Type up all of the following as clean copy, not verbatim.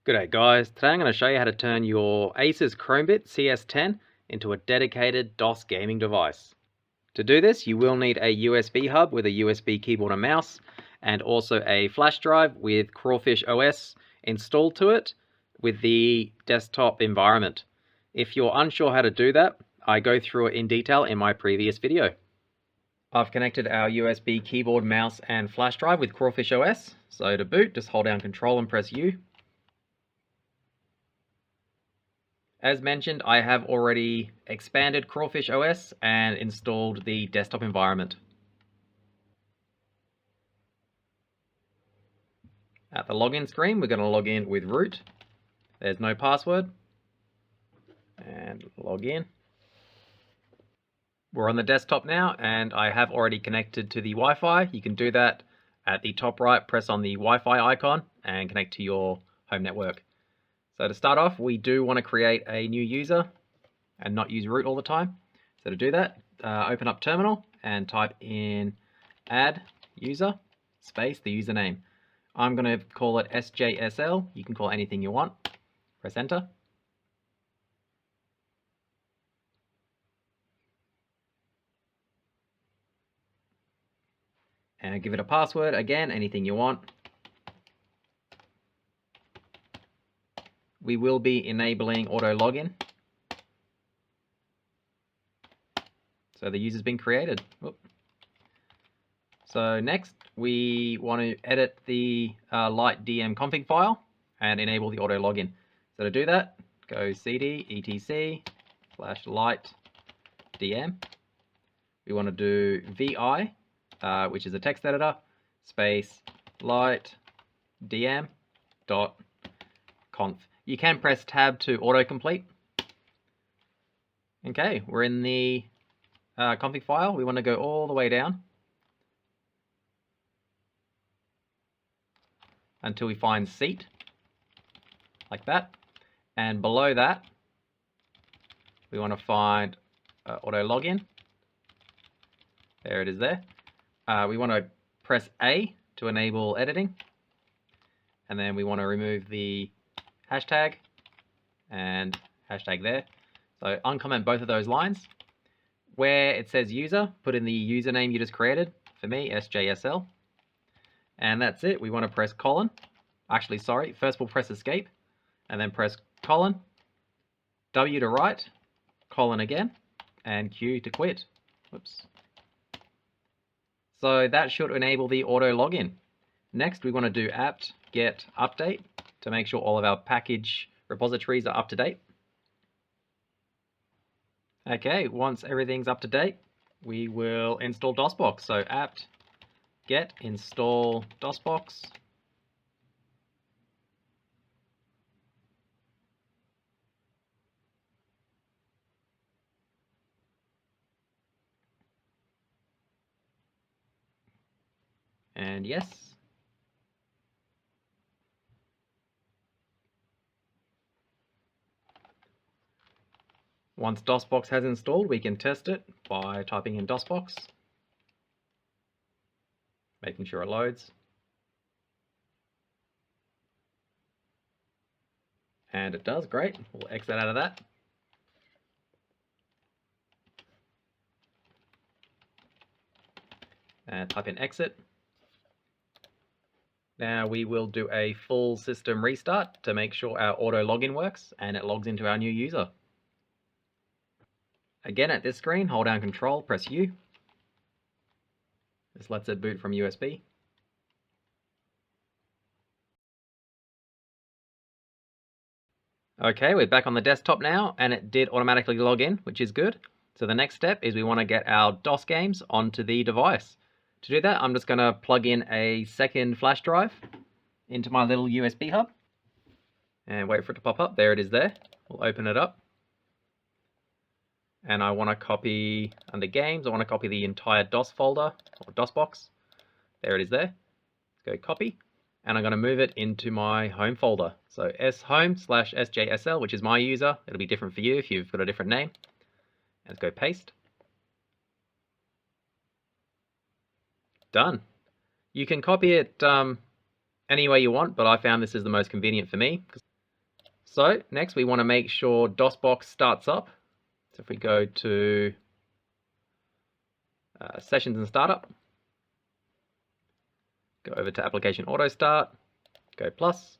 G'day guys, today I'm going to show you how to turn your Asus Chromebit CS10 into a dedicated DOS gaming device. To do this, you will need a USB hub with a USB keyboard and mouse, and also a flash drive with CrawfishOS installed to it with the desktop environment. If you're unsure how to do that, I go through it in detail in my previous video. I've connected our USB keyboard, mouse and flash drive with CrawfishOS. So to boot, just hold down Control and press U. As mentioned, I have already expanded CrawfishOS and installed the desktop environment. At the login screen, we're going to log in with root. There's no password. And log in. We're on the desktop now, and I have already connected to the Wi-Fi. You can do that at the top right, press on the Wi-Fi icon and connect to your home network. So to start off, we do want to create a new user and not use root all the time. So to do that, open up terminal and type in add user space the username. I'm going to call it SJSL. You can call it anything you want. Press enter. And give it a password. Again, anything you want. We will be enabling auto login. So the user's been created. Whoop. So next, we want to edit the light DM config file and enable the auto login. So to do that, go cd etc/light DM. We want to do vi, which is a text editor, space light dm dot conf. You can press tab to autocomplete. Okay, we're in the config file. We want to go all the way down until we find seat, like that. And below that, we want to find auto login. There it is there. We want to press A to enable editing. And then we want to remove the hashtag and hashtag there. So uncomment both of those lines. Where it says user, put in the username you just created. For me, SJSL. And that's it. We want to press colon. Actually, sorry. First we'll press escape. And then press colon. W to write. Colon again. And Q to quit. Whoops. So that should enable the auto login. Next, we want to do apt get update to make sure all of our package repositories are up to date. Okay, once everything's up to date, we will install DOSBox. So apt get install DOSBox. And yes. Once DOSBox has installed, we can test it by typing in DOSBox, making sure it loads. And it does, great. We'll exit out of that. And type in exit. Now we will do a full system restart to make sure our auto login works and it logs into our new user. Again, at this screen, hold down Control, press U. This lets it boot from USB. Okay, we're back on the desktop now, and it did automatically log in, which is good. So the next step is we want to get our DOS games onto the device. To do that, I'm just going to plug in a second flash drive into my little USB hub and wait for it to pop up. There it is there. We'll open it up. And I want to copy, under games, I want to copy the entire DOS folder, or DOSBox. There it is there. Let's go copy. And I'm going to move it into my home folder. So shome/sjsl, which is my user. It'll be different for you if you've got a different name. Let's go paste. Done. You can copy it any way you want, but I found this is the most convenient for me. So next we want to make sure DOSBox starts up. So if we go to Sessions and Startup, go over to Application Auto Start, go plus.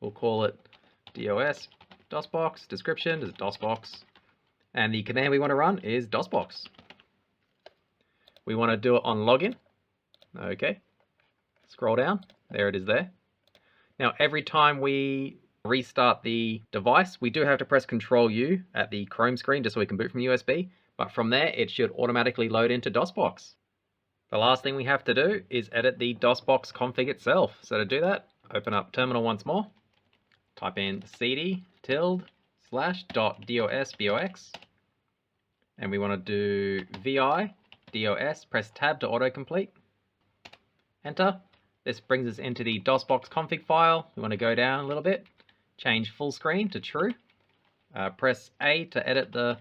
We'll call it DOSBox, description is DOSBox, and the command we want to run is DOSBox. We want to do it on login. Okay, scroll down, there it is there. Now every time we restart the device, we do have to press Control U at the Chrome screen just so we can boot from USB, but from there it should automatically load into DOSBox. The last thing we have to do is edit the DOSBox config itself. So to do that, open up terminal once more, type in cd/.dosbox, and we want to do vi dos, press tab to autocomplete, enter. This brings us into the DOSBox config file. We want to go down a little bit, change full screen to true, press A to edit the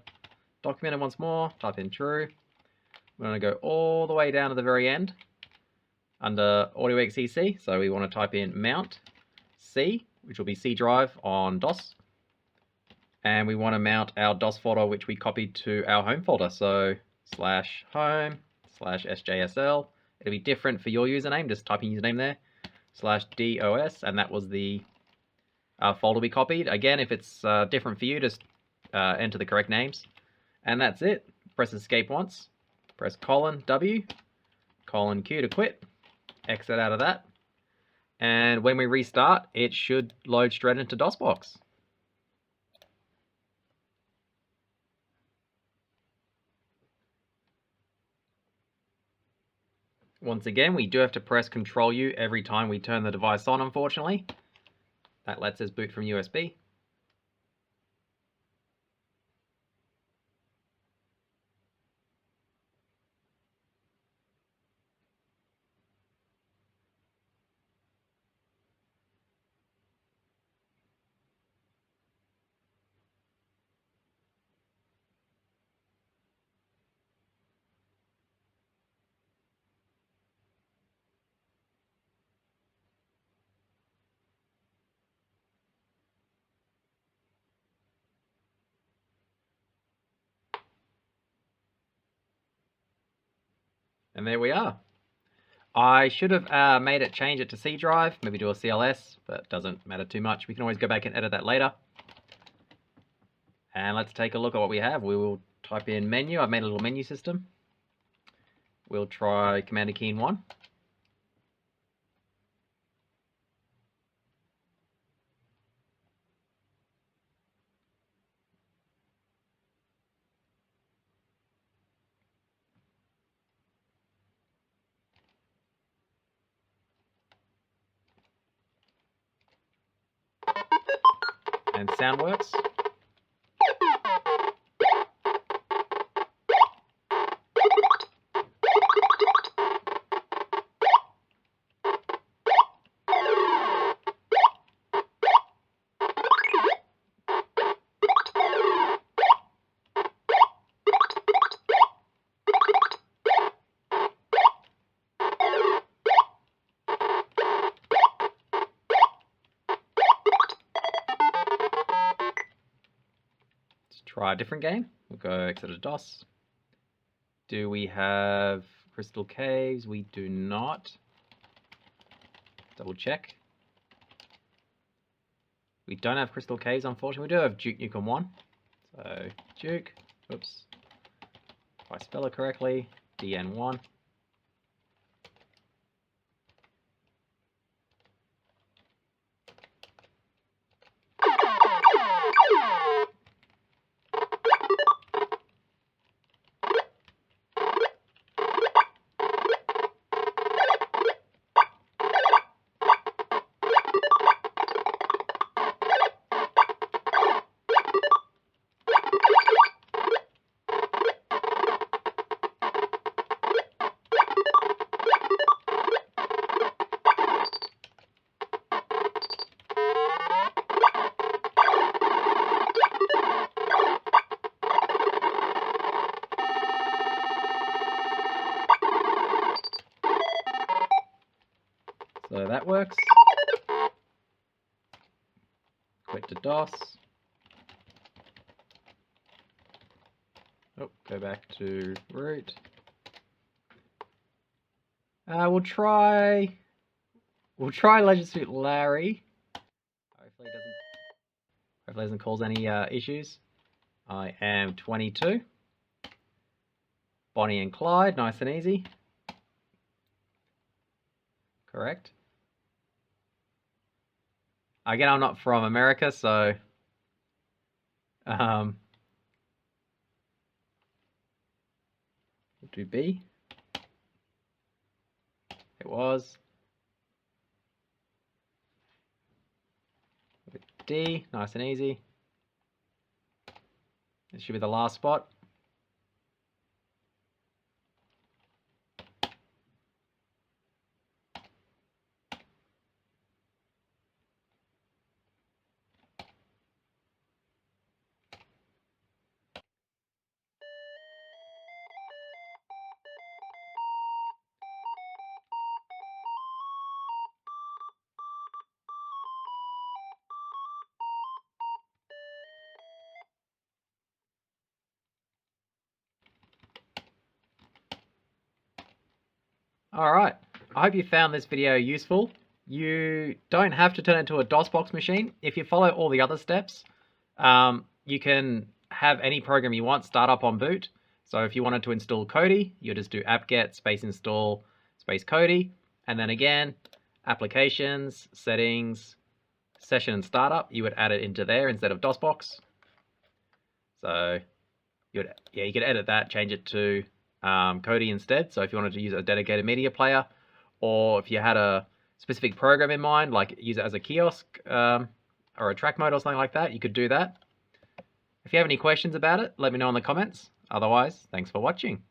document once more, type in true. We want to go all the way down to the very end under AudioXEC, so we want to type in mount C, which will be C drive on DOS, and we want to mount our DOS folder which we copied to our home folder, so /home/sjsl. It'll be different for your username, just type in username there, /dos, and that was the folder we copied. Again, if it's different for you, just enter the correct names. And that's it. Press escape once, press :W, :Q to quit, exit out of that, and when we restart, it should load straight into DOSBox. Once again, we do have to press Control U every time we turn the device on, unfortunately. That lets us boot from USB. And there we are. I should have made it change it to C drive, maybe do a CLS, but it doesn't matter too much. We can always go back and edit that later. And let's take a look at what we have. We will type in menu. I've made a little menu system. We'll try Command key in 1. And sound works. Try a different game. We'll go exit to DOS. Do we have Crystal Caves? We do not. Double check. We don't have Crystal Caves, unfortunately. We do have Duke Nukem 1. So Duke, oops, if I spell it correctly, DN1. So that works. quit to DOS. Oh, go back to root. We'll try Legend Suit Larry. Hopefully it doesn't cause any issues. I am 22. Bonnie and Clyde, nice and easy. Correct. Again, I'm not from America, so we'll do B. It was. D, nice and easy. This should be the last spot. Alright, I hope you found this video useful. You don't have to turn it into a DOSBox machine. If you follow all the other steps, you can have any program you want start up on boot. So if you wanted to install Kodi, you'll just do apt-get space install space Kodi, and then again, applications, settings, session and startup, you would add it into there instead of DOSBox. So you could edit that, change it to Kodi instead. So if you wanted to use a dedicated media player, or if you had a specific program in mind, like use it as a kiosk or a track mode or something like that, you could do that. If you have any questions about it, let me know in the comments. Otherwise, thanks for watching.